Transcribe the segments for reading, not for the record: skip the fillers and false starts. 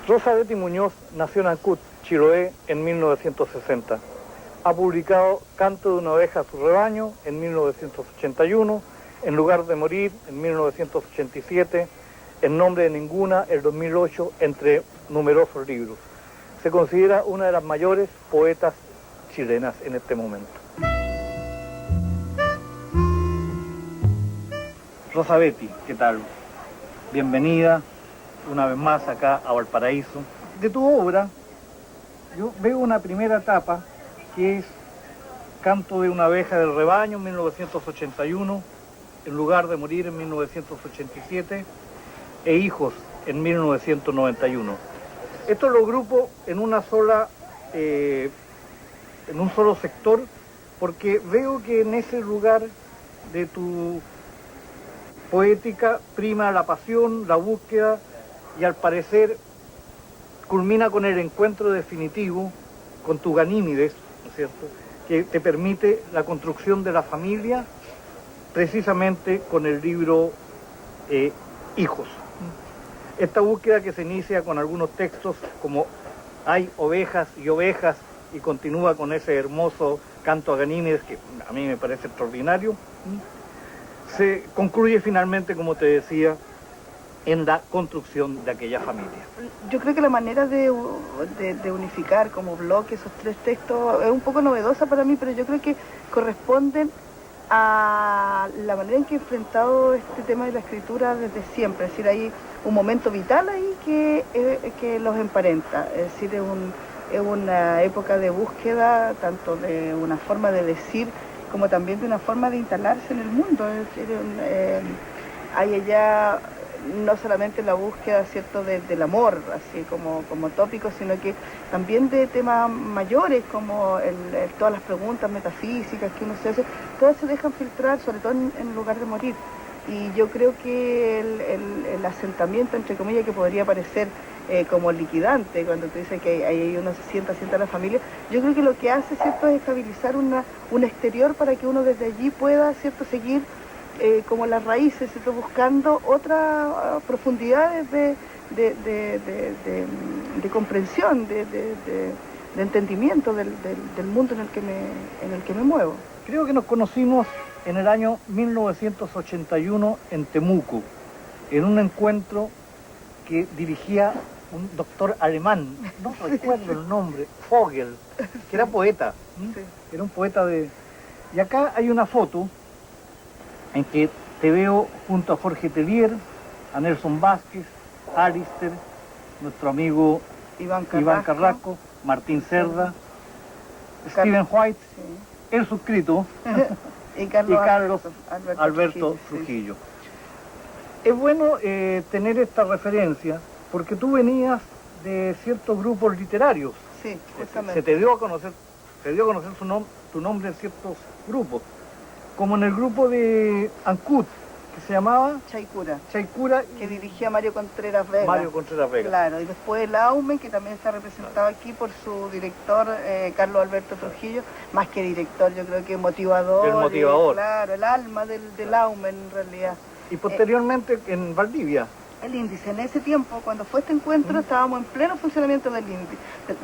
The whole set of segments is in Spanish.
Rosa Betty Muñoz nació en Ancud, Chiloé, en 1960. Ha publicado Canto de una oveja a su rebaño en 1981, En lugar de morir en 1987, En nombre de ninguna en 2008, entre numerosos libros. Se considera una de las mayores poetas chilenas en este momento. Rosa Betty, ¿qué tal? Bienvenida una vez más acá a Valparaíso. De tu obra, yo veo una primera etapa que es Canto de una oveja del rebaño en 1981, En lugar de morir en 1987 e Hijos en 1991. Esto lo agrupo en una sola, en un solo sector, porque veo que en ese lugar de tu poética prima la pasión, la búsqueda y al parecer culmina con el encuentro definitivo con tu Ganímides, ¿no es cierto?, que te permite la construcción de la familia precisamente con el libro Hijos. Esta búsqueda que se inicia con algunos textos como Hay ovejas y continúa con ese hermoso canto a Ganímedes que a mí me parece extraordinario, se concluye finalmente, como te decía, en la construcción de aquella familia. Yo creo que la manera de unificar como bloque esos tres textos es un poco novedosa para mí, pero yo creo que corresponden a la manera en que he enfrentado este tema de la escritura desde siempre. Es decir, hay un momento vital ahí que los emparenta. Es decir, es una época de búsqueda, tanto de una forma de decir como también de una forma de instalarse en el mundo. Es decir, hay allá no solamente la búsqueda, ¿cierto?, del amor, así como tópico, sino que también de temas mayores, como todas las preguntas metafísicas que uno se hace, todas se dejan filtrar, sobre todo en lugar de morir. Y yo creo que el asentamiento, entre comillas, que podría parecer como liquidante, cuando te dice que ahí uno se sienta la familia, yo creo que lo que hace, ¿cierto?, es estabilizar un exterior para que uno desde allí pueda, ¿cierto?, seguir como las raíces, ¿cierto?, buscando otras profundidades de comprensión, de entendimiento del mundo en el que me muevo. Creo que nos conocimos en el año 1981 en Temuco, en un encuentro que dirigía un doctor alemán, no recuerdo el nombre, Vogel, que era poeta, sí. Era un poeta de... Y acá hay una foto en que te veo junto a Jorge Tellier, a Nelson Vázquez, Alister, nuestro amigo Iván Carrasco, Martín Cerda, Steven White, sí, el suscrito, y Carlos Alberto Trujillo. Sí. Es bueno tener esta referencia porque tú venías de ciertos grupos literarios. Sí, justamente. Se te dio a conocer tu nombre en ciertos grupos, como en el grupo de Ancud, que se llamaba Chaicura, que dirigía Mario Contreras Vega. Claro, y después el Aumen, que también está representado aquí por su director Carlos Alberto Trujillo, más que director, yo creo que motivador. El motivador. Claro, el alma del Aumen en realidad. Y posteriormente en Valdivia. El índice, en ese tiempo, cuando fue este encuentro, estábamos en pleno funcionamiento del índice.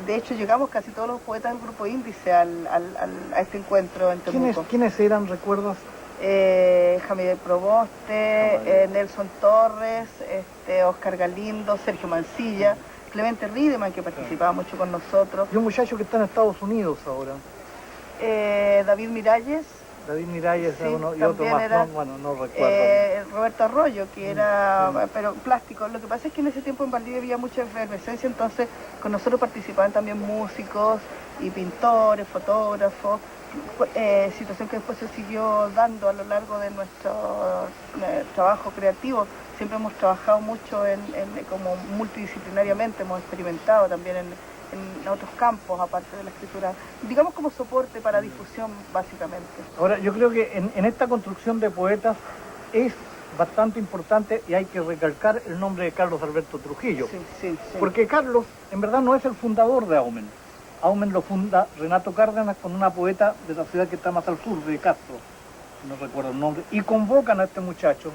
De hecho, llegamos casi todos los poetas del grupo índice a este encuentro en Temuco. ¿Quiénes eran, recuerdas? Javier Proboste, Nelson Torres, Oscar Galindo, Sergio Mancilla, Clemente Riedemann, que participaba mucho con nosotros. Y un muchacho que está en Estados Unidos ahora. David Miralles, sí, uno, y otro más, era, no recuerdo. Roberto Arroyo, que era, pero plástico. Lo que pasa es que en ese tiempo en Valdivia había mucha efervescencia, entonces con nosotros participaban también músicos y pintores, fotógrafos, situación que después se siguió dando a lo largo de nuestro trabajo creativo. Siempre hemos trabajado mucho como multidisciplinariamente, hemos experimentado también en otros campos, aparte de la escritura, digamos como soporte para difusión, básicamente. Ahora, yo creo que en esta construcción de poetas es bastante importante y hay que recalcar el nombre de Carlos Alberto Trujillo. Sí. Porque Carlos, en verdad, no es el fundador de Aumen. Aumen lo funda Renato Cárdenas con una poeta de la ciudad que está más al sur, de Castro, no recuerdo el nombre, y convocan a este muchacho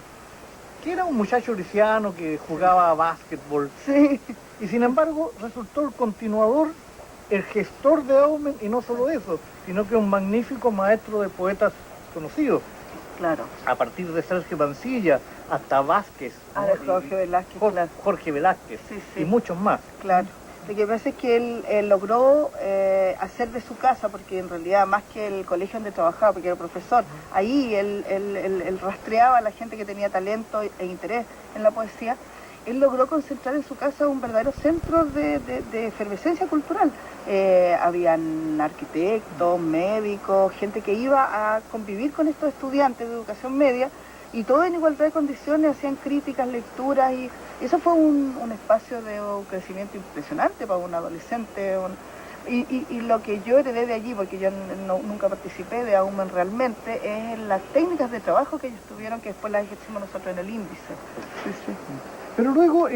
que era un muchacho lisiano que jugaba a básquetbol. Sí. Y sin embargo resultó el continuador, el gestor de Aumen, y no solo eso, sino que un magnífico maestro de poetas conocidos. Claro. A partir de Sergio Mancilla hasta Vázquez, ¿no? Jorge Velázquez, claro. Jorge Velázquez, Sí, sí. y muchos más. Claro. Lo que pasa es que él logró hacer de su casa, porque en realidad más que el colegio donde trabajaba, porque era profesor, ahí él rastreaba a la gente que tenía talento e interés en la poesía. Él logró concentrar en su casa un verdadero centro de efervescencia cultural. Habían arquitectos, médicos, gente que iba a convivir con estos estudiantes de educación media, y todo en igualdad de condiciones, hacían críticas, lecturas, y eso fue un espacio de crecimiento impresionante para un adolescente. Y lo que yo heredé de allí, porque yo nunca participé de Aumen realmente, es las técnicas de trabajo que ellos tuvieron, que después las ejercimos nosotros en el índice. Sí, sí. Pero luego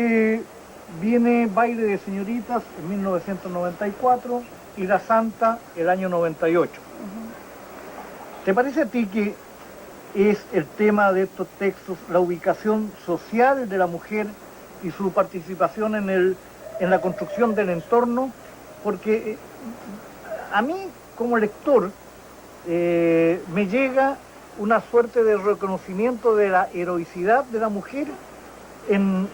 viene Baile de Señoritas en 1994 y La Santa el año 98. ¿Te parece a ti que es el tema de estos textos la ubicación social de la mujer y su participación en la construcción del entorno? Porque a mí, como lector, me llega una suerte de reconocimiento de la heroicidad de la mujer en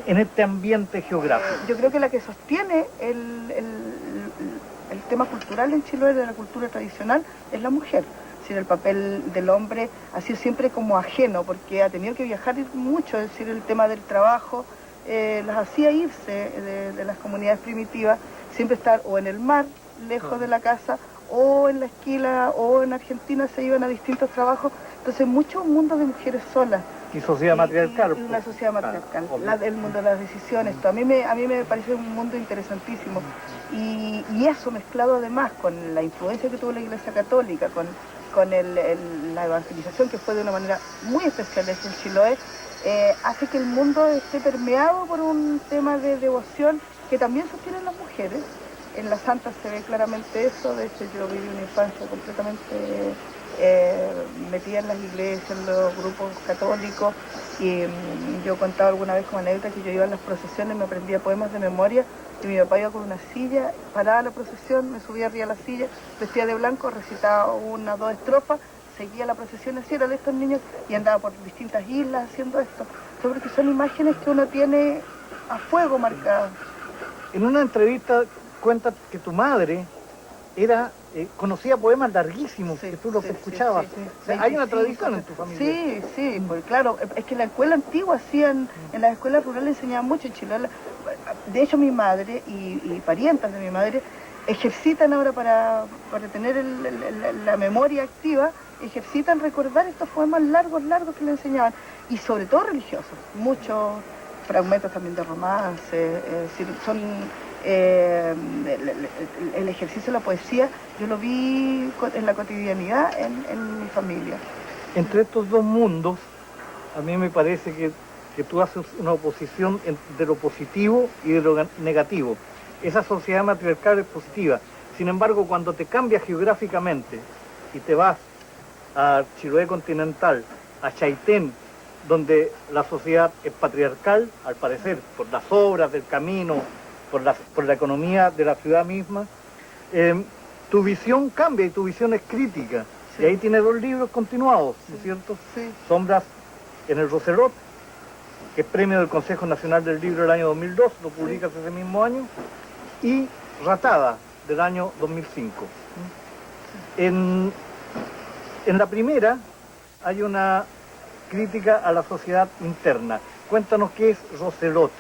este ambiente geográfico. Yo creo que la que sostiene el tema cultural en Chiloé, de la cultura tradicional, es la mujer. Es decir, el papel del hombre ha sido siempre como ajeno, porque ha tenido que viajar mucho, es decir, el tema del trabajo las hacía irse de las comunidades primitivas, siempre estar o en el mar, lejos de la casa, o en la esquila, o en Argentina se iban a distintos trabajos. Entonces, mucho mundo de mujeres solas. Y sociedad matriarcal. Y una sociedad matriarcal, Claro, el mundo de las decisiones. A mí me parece un mundo interesantísimo. Y eso mezclado además con la influencia que tuvo la Iglesia Católica, con la evangelización, que fue de una manera muy especial en Chiloé, hace que el mundo esté permeado por un tema de devoción que también sostienen las mujeres. En La Santa se ve claramente eso. De hecho, yo viví una infancia completamente metida en las iglesias, en los grupos católicos, y yo contaba alguna vez como anécdota que yo iba a las procesiones, me aprendía poemas de memoria, y mi papá iba con una silla, paraba la procesión, me subía arriba a la silla, vestía de blanco, recitaba 1 o 2 estrofas, seguía la procesión, así era de estos niños, y andaba por distintas islas haciendo esto, porque son imágenes que uno tiene a fuego marcadas. En una entrevista cuentas que tu madre conocía poemas larguísimos, que tú los escuchabas. Sí. O sea, hay una tradición en tu familia. Sí, pues claro, es que en la escuela antigua hacían, en las escuelas rurales enseñaban mucho en Chile. De hecho, mi madre y parientas de mi madre ejercitan ahora para tener la memoria activa, ejercitan recordar estos poemas largos que le enseñaban, y sobre todo religiosos, muchos fragmentos también de romance, es decir, son... el ejercicio de la poesía yo lo vi en la cotidianidad en mi familia. Entre estos dos mundos, a mí me parece que tú haces una oposición de lo positivo y de lo negativo. Esa sociedad matriarcal es positiva. Sin embargo, cuando te cambias geográficamente y te vas a Chiloé continental, a Chaitén, donde la sociedad es patriarcal, al parecer, por las obras del camino, por la economía de la ciudad misma, tu visión cambia y tu visión es crítica. Sí. Y ahí tiene 2 libros continuados, ¿no es cierto? Sí. Sombras en el Roselot, que es premio del Consejo Nacional del Libro del año 2002, lo publicas ese mismo año, y Ratada, del año 2005. En la primera hay una crítica a la sociedad interna. Cuéntanos qué es Roselot.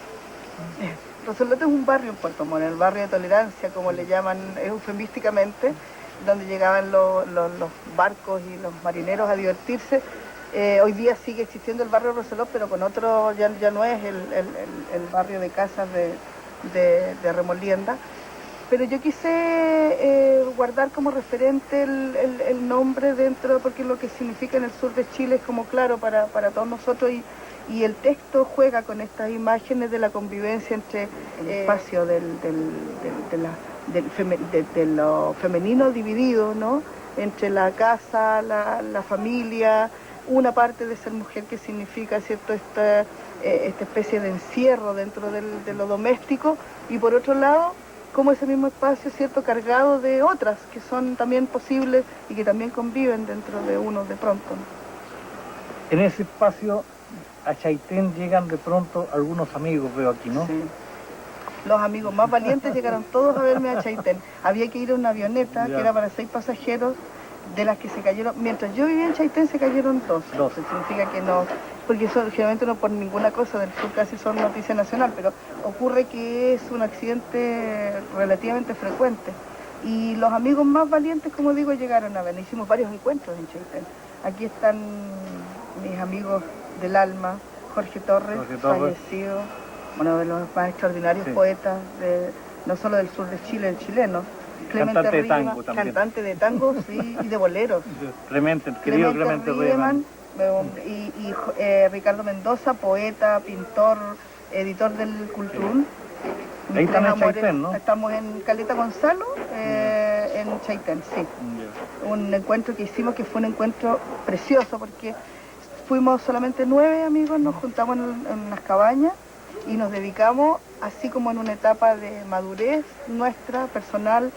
Roselot es un barrio en Puerto Montt, el barrio de tolerancia, como le llaman eufemísticamente, donde llegaban los barcos y los marineros a divertirse. Hoy día sigue existiendo el barrio Roselot, pero con otro, ya no es el barrio de casas de remolienda. Pero yo quise guardar como referente el nombre dentro, porque lo que significa en el sur de Chile es como claro para todos nosotros, y el texto juega con estas imágenes de la convivencia entre el espacio de lo femenino dividido, ¿no? Entre la casa, la familia, una parte de ser mujer que significa, ¿cierto?, esta especie de encierro dentro de lo doméstico, y por otro lado, como ese mismo espacio, ¿cierto?, cargado de otras que son también posibles y que también conviven dentro de uno de pronto, ¿no? En ese espacio a Chaitén llegan de pronto algunos amigos, veo aquí, ¿no? Sí. Los amigos más valientes llegaron todos a verme a Chaitén. Había que ir a una avioneta que era para 6 pasajeros, de las que se cayeron, mientras yo vivía en Chaitén se cayeron 2. Eso significa que no, porque eso generalmente no por ninguna cosa del sur casi son noticia nacional, pero ocurre que es un accidente relativamente frecuente. Y los amigos más valientes, como digo, llegaron a ver. Hicimos varios encuentros en Chaitén. Aquí están mis amigos del alma, Jorge Torres, fallecido, uno de los más extraordinarios poetas, no solo del sur de Chile, el chileno. Cantante de tango también. Cantante de tango, sí, y de boleros. Querido Clemente Riemann. Y Ricardo Mendoza, poeta, pintor, editor del Cultrún. Sí. Ahí están en Chaitén, ¿no? Estamos en Caleta Gonzalo, en Chaitén, sí. Un encuentro que hicimos que fue un encuentro precioso porque fuimos solamente 9 amigos, nos juntamos en unas cabañas y nos dedicamos, así como en una etapa de madurez nuestra, personal,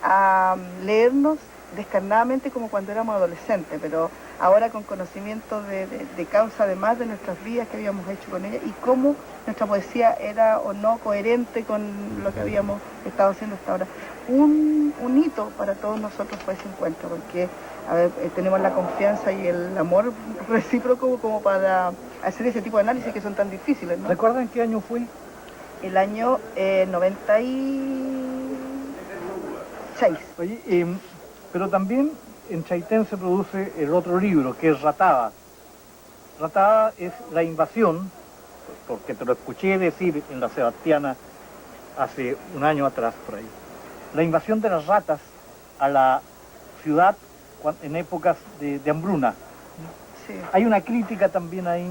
a leernos descarnadamente como cuando éramos adolescentes, pero ahora con conocimiento de causa, además de nuestras vidas que habíamos hecho con ella y cómo nuestra poesía era o no coherente con lo que habíamos estado haciendo hasta ahora. Un hito para todos nosotros fue ese encuentro, porque tenemos la confianza y el amor recíproco como para hacer ese tipo de análisis que son tan difíciles, ¿no? ¿Recuerdan qué año fue? El año 96. Oye, pero también en Chaitén se produce el otro libro, que es Ratada. Ratada es la invasión, porque te lo escuché decir en la Sebastiana hace un año atrás, por ahí. La invasión de las ratas a la ciudad en épocas de hambruna. Sí. Hay una crítica también ahí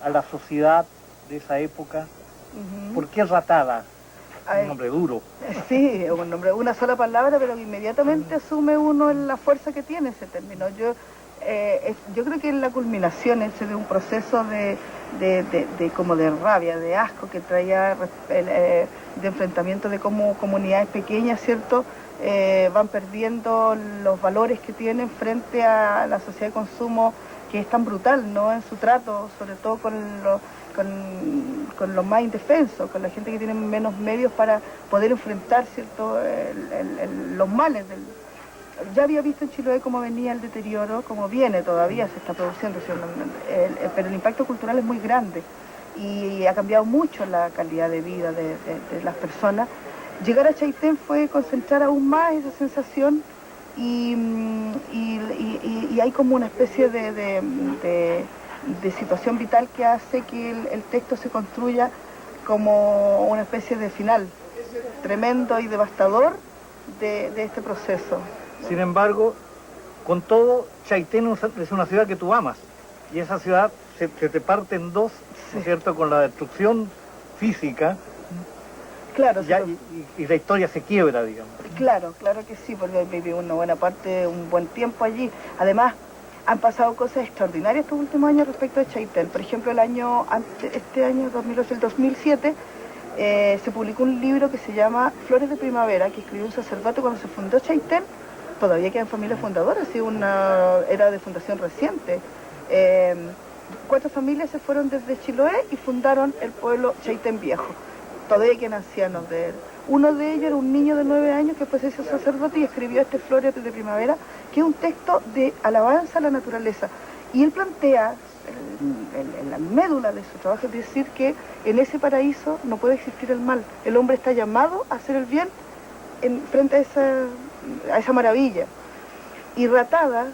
a la sociedad de esa época. ¿Por qué Ratada? Un nombre duro. Sí, un nombre, una sola palabra, pero que inmediatamente asume uno la fuerza que tiene ese término. Yo creo que es la culminación de un proceso de como de rabia, de asco que traía de enfrentamiento de cómo comunidades pequeñas, ¿cierto?, van perdiendo los valores que tienen frente a la sociedad de consumo, que es tan brutal, ¿no?, en su trato, sobre todo con los más indefensos, con la gente que tiene menos medios para poder enfrentar, ¿cierto?, los males del... Ya había visto en Chiloé cómo venía el deterioro, cómo viene, todavía se está produciendo, pero el impacto cultural es muy grande y ha cambiado mucho la calidad de vida de las personas. Llegar a Chaitén fue concentrar aún más esa sensación y hay como una especie de situación vital que hace que el texto se construya como una especie de final tremendo y devastador de este proceso. Sin embargo, con todo, Chaitén es una ciudad que tú amas, y esa ciudad se te parte en dos, ¿no es cierto?, con la destrucción física. Claro, ya, y la historia se quiebra, digamos. Claro que sí, porque viví una buena parte, un buen tiempo allí. Además, han pasado cosas extraordinarias estos últimos años respecto a Chaitén. Por ejemplo, este año 2008, el 2007, se publicó un libro que se llama Flores de Primavera, que escribió un sacerdote cuando se fundó Chaitén. Todavía quedan familias fundadoras, era de fundación reciente. 4 familias se fueron desde Chiloé y fundaron el pueblo Chaitén Viejo. Todavía quedan ancianos de él. Uno de ellos era un niño de 9 años que después se hizo sacerdote y escribió Flores de Primavera, que es un texto de alabanza a la naturaleza. Y él plantea, en la médula de su trabajo, es decir, que en ese paraíso no puede existir el mal. El hombre está llamado a hacer el bien frente a esa maravilla. Y Ratada,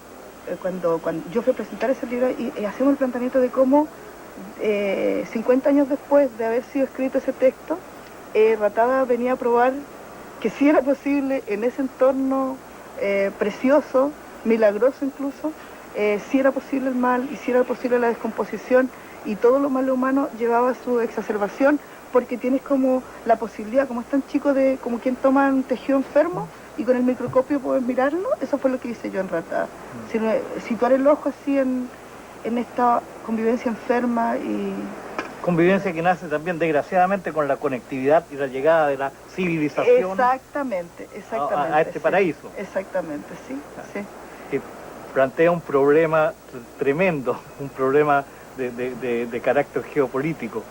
cuando yo fui a presentar ese libro, y hacemos el planteamiento de cómo 50 años después de haber sido escrito ese texto, Ratada venía a probar que sí era posible en ese entorno precioso, milagroso incluso, sí era posible el mal y sí era posible la descomposición, y todo lo malo humano llevaba a su exacerbación, porque tienes como la posibilidad, como es tan chico, de como quien toma un tejido enfermo y con el microscopio puedes mirarlo. Eso fue lo que hice yo en Ratada. Situar el ojo así en en esta convivencia enferma y... Convivencia que nace también, desgraciadamente, con la conectividad y la llegada de la civilización Exactamente, a este paraíso. Exactamente, sí, sí. Que plantea un problema tremendo, un problema de carácter geopolítico.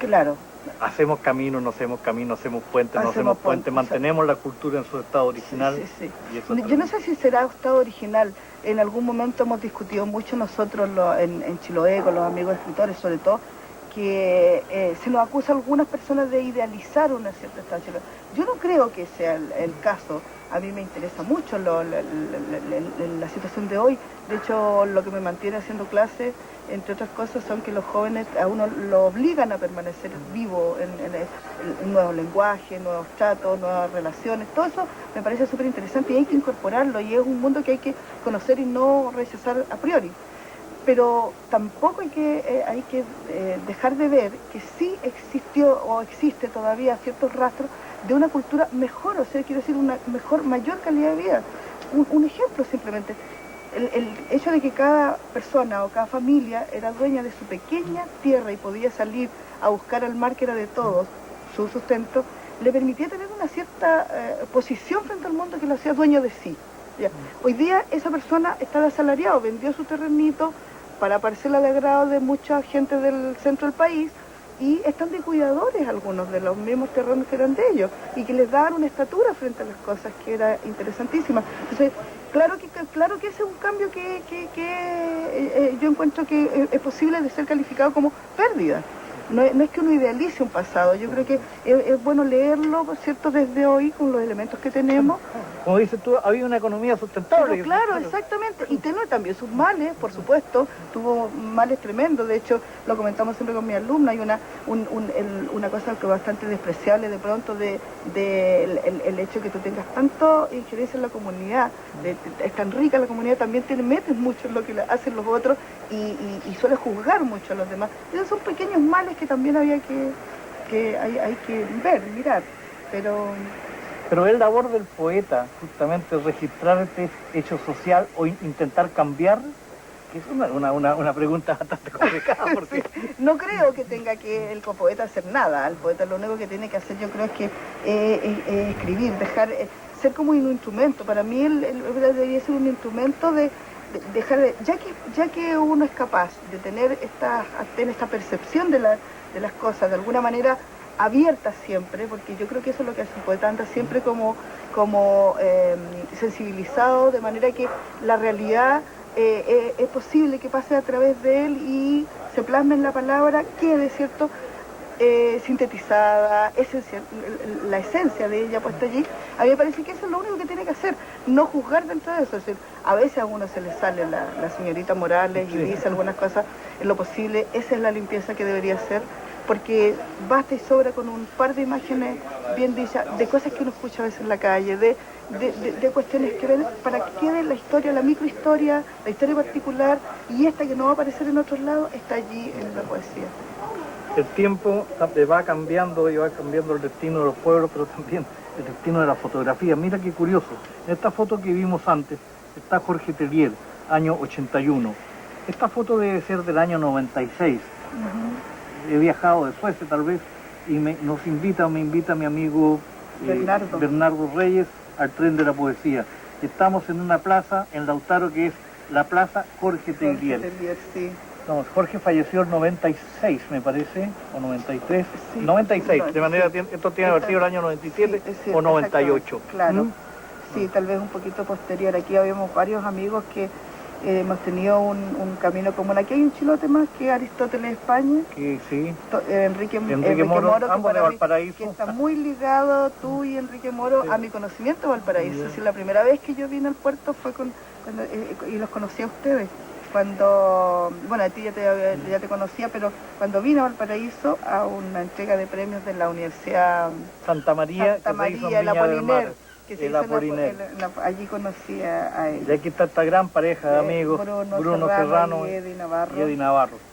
Claro. Hacemos caminos, no hacemos caminos, hacemos puentes, no hacemos puentes, mantenemos la cultura en su estado original. Sí. Y eso yo no sé si será estado original. En algún momento hemos discutido mucho nosotros en Chiloé con los amigos escritores, sobre todo, que se nos acusa a algunas personas de idealizar una cierta estado chileno. Yo no creo que sea el caso. A mí me interesa mucho la situación de hoy. De hecho, lo que me mantiene haciendo clases, entre otras cosas, son que los jóvenes a uno lo obligan a permanecer vivo en nuevos lenguajes, nuevos tratos, nuevas relaciones. Todo eso me parece súper interesante y hay que incorporarlo, y es un mundo que hay que conocer y no rechazar a priori. Pero tampoco hay que dejar de ver que sí existió o existe todavía ciertos rastros de una cultura mejor, o sea, quiero decir, una mayor calidad de vida. Un ejemplo simplemente, el hecho de que cada persona o cada familia era dueña de su pequeña tierra y podía salir a buscar al mar, que era de todos, su sustento, le permitía tener una cierta posición frente al mundo que lo hacía dueño de sí. ¿Ya? Hoy día esa persona está asalariado, vendió su terrenito para parcela de agrado de mucha gente del centro del país, y están de cuidadores algunos de los mismos terrenos que eran de ellos, y que les daban una estatura frente a las cosas que era interesantísima. Entonces, claro que ese es un cambio que yo encuentro que es posible de ser calificado como pérdida. No es que uno idealice un pasado, yo creo que es bueno leerlo, por cierto, desde hoy, con los elementos que tenemos. Como dices tú, había una economía sustentable. Pero claro, exactamente, y tiene también sus males, por supuesto, tuvo males tremendos. De hecho, lo comentamos siempre con mi alumna, hay una cosa que es bastante despreciable de pronto el hecho de que tú tengas tanto injerencia en la comunidad, es tan rica la comunidad, también te metes mucho en lo que hacen los otros y sueles juzgar mucho a los demás. Esos son pequeños males que también hay que mirar, Pero es labor del poeta, justamente, registrar este hecho social o intentar cambiar, que es una pregunta bastante complicada. Porque... No creo que tenga que el poeta hacer nada. El poeta lo único que tiene que hacer, yo creo, es que escribir, dejar, ser como un instrumento. Para mí él debería ser un instrumento de dejar de, ya que uno es capaz de tener esta percepción de las cosas de alguna manera abierta siempre, porque yo creo que eso es lo que hace un poeta, anda siempre como sensibilizado, de manera que la realidad es posible que pase a través de él y se plasme en la palabra, quede, ¿cierto?, sintetizada, la esencia de ella puesta allí. A mí me parece que eso es lo único que tiene que hacer, no juzgar dentro de eso. Es decir, a veces a uno se le sale la señorita Morales y dice algunas cosas en lo posible. Esa es la limpieza que debería hacer, porque basta y sobra con un par de imágenes bien dichas, de cosas que uno escucha a veces en la calle, de cuestiones que ven, para que quede la historia, la microhistoria, la historia particular, y esta que no va a aparecer en otros lados, está allí en la poesía. El tiempo va cambiando y va cambiando el destino de los pueblos, pero también el destino de la fotografía. Mira qué curioso, en esta foto que vimos antes está Jorge Tellier, año 81. Esta foto debe ser del año 96. He viajado de Suecia tal vez, y me invita mi amigo Bernardo Reyes al tren de la poesía. Estamos en una plaza en Lautaro que es la Plaza Jorge Tellier. Sí. No, Jorge falleció en 96, me parece, o 93. Sí, 96, no, de manera, sí. Esto tiene vertido el año 97 sí, o 98. Claro, sí, tal vez un poquito posterior. Aquí habíamos varios amigos que hemos tenido un camino común. Aquí hay un chilote más que Aristóteles España. Que sí. Enrique Moro, ambos de Valparaíso. que está muy ligado, tú y Enrique Moro, a mi conocimiento de Valparaíso. Es decir, la primera vez que yo vine al puerto fue y los conocí a ustedes. Cuando, bueno, a ti ya te conocía, pero cuando vine a Valparaíso a una entrega de premios de la Universidad Santa María, el Apoliner, que se el hizo Apoliner. allí conocí a él. Y aquí está esta gran pareja de amigos, Bruno Serrano y Eddie Navarro,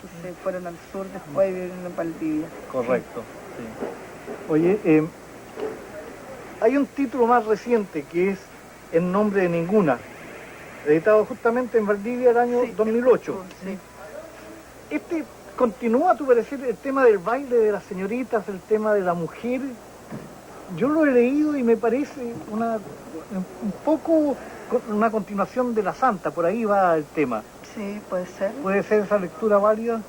que se fueron al sur después y vivieron en Valdivia. Correcto, sí. Oye, hay un título más reciente que es En nombre de ninguna, editado justamente en Valdivia el año 2008. Sí. Continúa, a tu parecer, el tema del baile de las señoritas, el tema de la mujer. Yo lo he leído y me parece un poco una continuación de la Santa, por ahí va el tema. Sí, puede ser. ¿Puede ser esa lectura válida?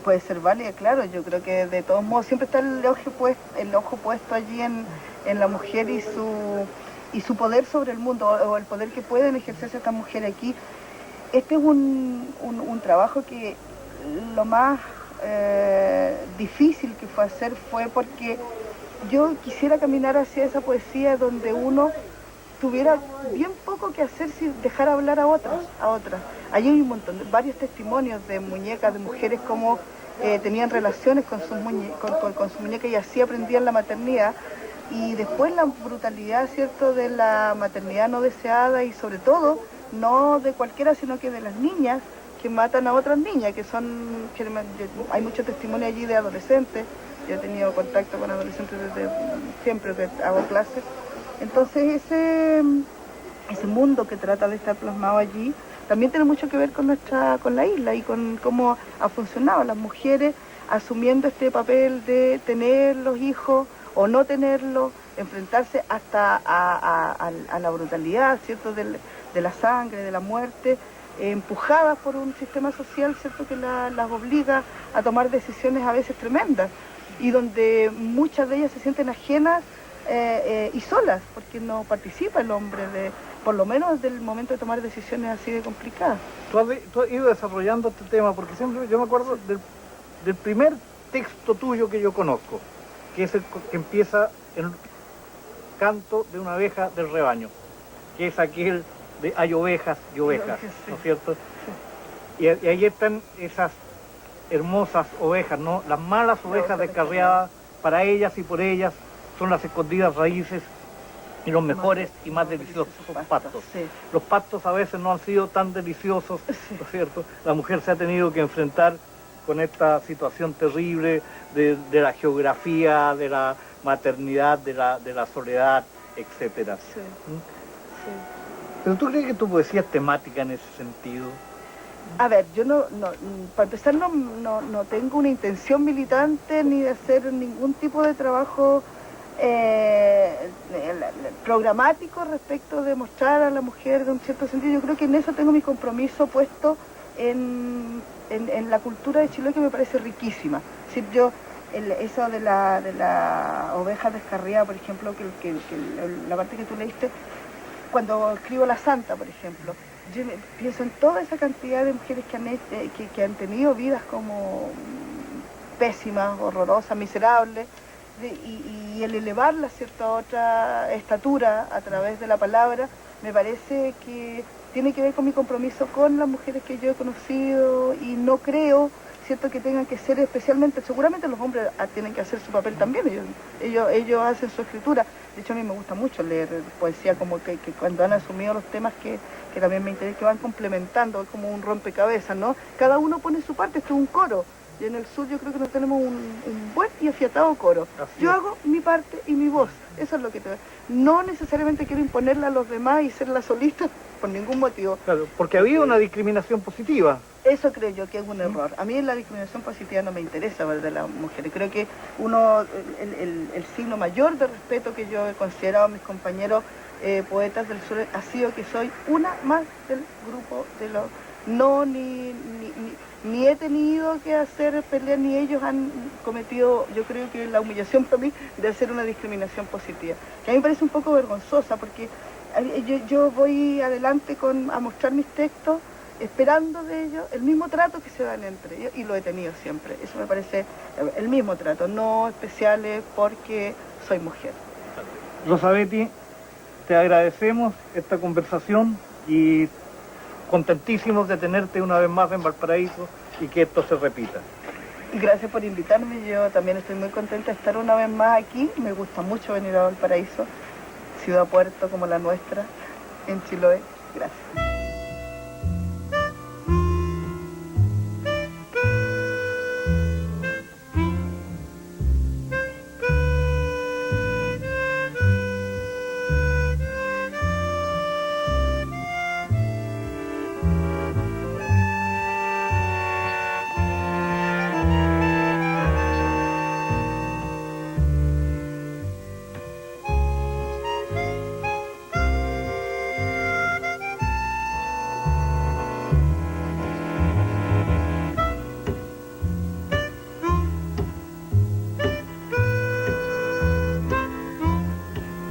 Puede ser válida, claro. Yo creo que de todos modos siempre está el ojo puesto allí en la mujer y su poder sobre el mundo, o el poder que pueden ejercerse estas mujeres aquí. Este es un trabajo que lo más difícil que fue hacer fue porque yo quisiera caminar hacia esa poesía donde uno tuviera bien poco que hacer sin dejar hablar a otras. Allí hay varios testimonios de muñecas, de mujeres como tenían relaciones con sus muñecas y así aprendían la maternidad. Y después la brutalidad, ¿cierto?, de la maternidad no deseada y sobre todo no de cualquiera, sino que de las niñas que matan a otras niñas, hay mucho testimonio allí de adolescentes. Yo he tenido contacto con adolescentes desde siempre que hago clases. Entonces ese mundo que trata de estar plasmado allí también tiene mucho que ver con la isla y con cómo ha funcionado las mujeres asumiendo este papel de tener los hijos o no tenerlos, enfrentarse hasta a la brutalidad, ¿cierto?, de la sangre, de la muerte, empujadas por un sistema social, ¿cierto?, que las obliga a tomar decisiones a veces tremendas y donde muchas de ellas se sienten ajenas y solas, porque no participa el hombre, por lo menos del momento de tomar decisiones así de complicadas. Tú has ido desarrollando este tema, porque siempre yo me acuerdo del primer texto tuyo que yo conozco, que es el que empieza en el canto de una oveja del rebaño, que es aquel de hay ovejas y ovejas, ¿no es cierto? Sí. Y ahí están esas hermosas ovejas, ¿no? Las malas ovejas descarriadas para ellas y por ellas son las escondidas raíces y los mejores y más deliciosos pastos. Sí. Los pastos a veces no han sido tan deliciosos, ¿no es cierto? La mujer se ha tenido que enfrentar con esta situación terrible de la geografía, de la maternidad, de la soledad, etcétera. Sí. ¿Mm? Sí. ¿Pero tú crees que tu poesía es temática en ese sentido? A ver, yo para empezar no tengo una intención militante ni de hacer ningún tipo de trabajo programático respecto de mostrar a la mujer en un cierto sentido. Yo creo que en eso tengo mi compromiso puesto en la cultura de Chiloé, que me parece riquísima. Es decir, eso de la oveja descarriada, por ejemplo, la parte que tú leíste, cuando escribo La Santa, por ejemplo, yo pienso en toda esa cantidad de mujeres que han tenido vidas como pésimas, horrorosas, miserables, y el elevarla a cierta otra estatura a través de la palabra, me parece que tiene que ver con mi compromiso con las mujeres que yo he conocido, y no creo, ¿cierto?, que tengan que ser especialmente, seguramente los hombres tienen que hacer su papel también, ellos hacen su escritura. De hecho, a mí me gusta mucho leer poesía, como que cuando han asumido los temas que también me interesa, que van complementando, como un rompecabezas, ¿no? Cada uno pone su parte, esto es un coro. Y en el sur yo creo que no tenemos un buen y afiatado coro. Yo hago mi parte y mi voz, eso es lo que no necesariamente quiero imponerla a los demás y ser la solista por ningún motivo. Claro, porque había una discriminación positiva. Eso creo yo que es un error. A mí la discriminación positiva no me interesa, ¿verdad?, de las mujeres. Creo que el signo mayor de respeto que yo he considerado a mis compañeros poetas del sur ha sido que soy una más del grupo de los... Ni he tenido que hacer peleas, ni ellos han cometido, yo creo que la humillación para mí de hacer una discriminación positiva. Que a mí me parece un poco vergonzosa, porque yo voy adelante a mostrar mis textos, esperando de ellos el mismo trato que se dan entre ellos, y lo he tenido siempre. Eso me parece el mismo trato, no especiales porque soy mujer. Rosa Betty, te agradecemos esta conversación y contentísimos de tenerte una vez más en Valparaíso y que esto se repita. Gracias por invitarme, yo también estoy muy contenta de estar una vez más aquí. Me gusta mucho venir a Valparaíso, ciudad puerto como la nuestra, en Chiloé. Gracias.